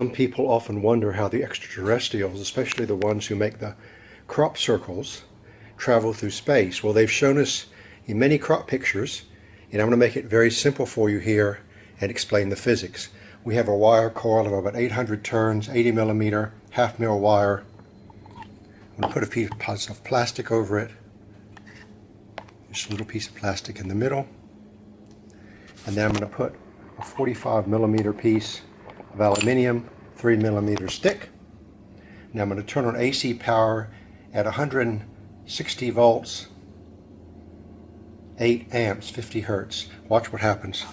Some people often wonder how the extraterrestrials, especially the ones who make the crop circles, travel through space. Well, they've shown us in many crop pictures, and I'm going to make it very simple for you here and explain the physics. We have a wire coil of about 800 turns, 80 millimeter, half mil wire. I'm going to put a piece of plastic over it, just a little piece of plastic in the middle, and then I'm going to put a 45 millimeter piece of aluminium, 3 millimeters thick. Now I'm going to turn on AC power at 160 volts, 8 amps, 50 hertz. Watch what happens.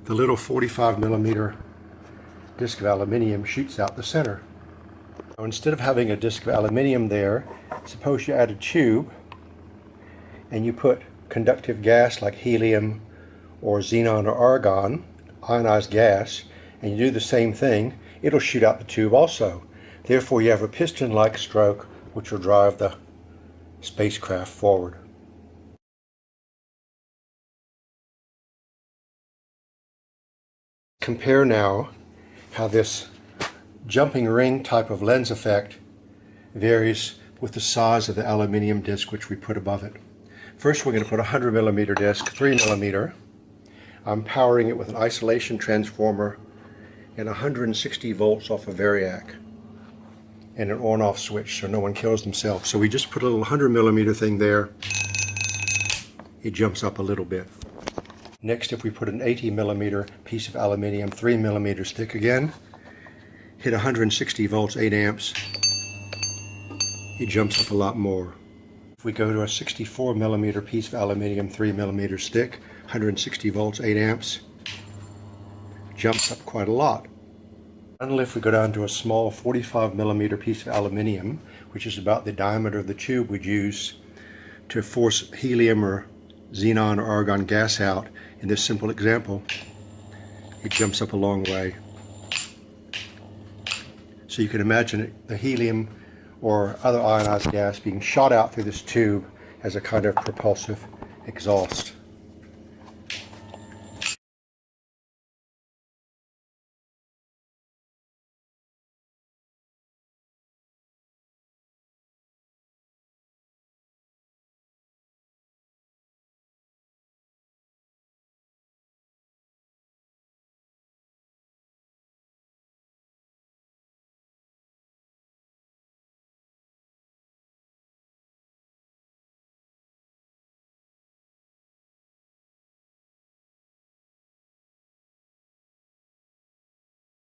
The little 45 millimeter disc of aluminium shoots out the center. Now, instead of having a disc of aluminium there, suppose you add a tube and you put conductive gas like helium or xenon or argon, ionized gas, and you do the same thing, it'll shoot out the tube also. Therefore you have a piston-like stroke which will drive the spacecraft forward. Compare now how this jumping ring type of lens effect varies with the size of the aluminium disc which we put above it. First we're going to put a 100 millimeter disc, 3 millimeter. I'm powering it with an isolation transformer and 160 volts off a variac and an on-off switch so no one kills themselves. So we just put a little 100 millimeter thing there. It jumps up a little bit. Next, if we put an 80 millimeter piece of aluminium, 3 millimeters thick again, hit 160 volts, 8 amps, it jumps up a lot more. If we go to a 64 millimeter piece of aluminium, 3 millimeters thick, 160 volts, 8 amps, jumps up quite a lot. Finally, if we go down to a small 45 millimeter piece of aluminium, which is about the diameter of the tube we'd use to force helium or xenon or argon gas out, in this simple example, it jumps up a long way. So you can imagine the helium or other ionized gas being shot out through this tube as a kind of propulsive exhaust.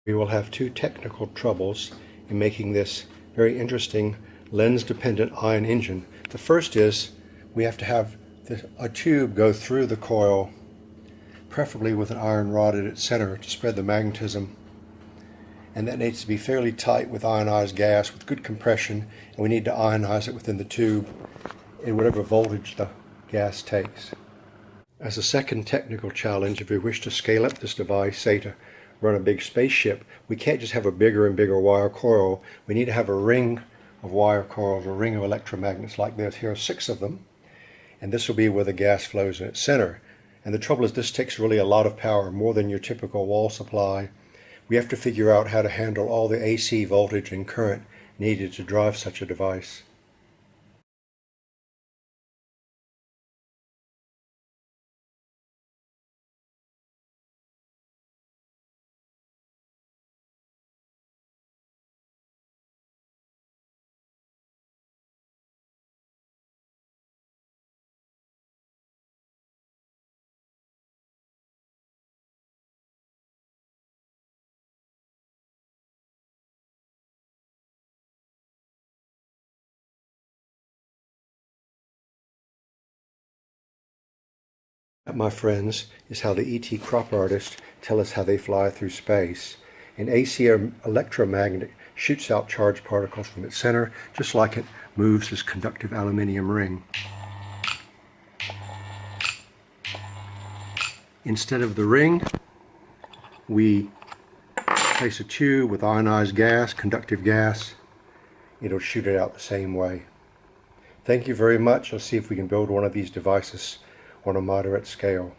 We will have two technical troubles in making this very interesting lens-dependent ion engine. The first is we have to have a tube go through the coil, preferably with an iron rod at its center to spread the magnetism. And that needs to be fairly tight with ionized gas with good compression, and we need to ionize it within the tube in whatever voltage the gas takes. As a second technical challenge, if we wish to scale up this device, say to run a big spaceship, we can't just have a bigger and bigger wire coil. We need to have a ring of wire coils, a ring of electromagnets like this. Here are 6 of them, and this will be where the gas flows in its center. And the trouble is this takes really a lot of power, more than your typical wall supply. We have to figure out how to handle all the AC voltage and current needed to drive such a device. That, my friends, is how the E.T. crop artists tell us how they fly through space. An AC electromagnet shoots out charged particles from its center, just like it moves this conductive aluminium ring. Instead of the ring, we place a tube with ionized gas, conductive gas. It'll shoot it out the same way. Thank you very much. I'll see if we can build one of these devices on a moderate scale.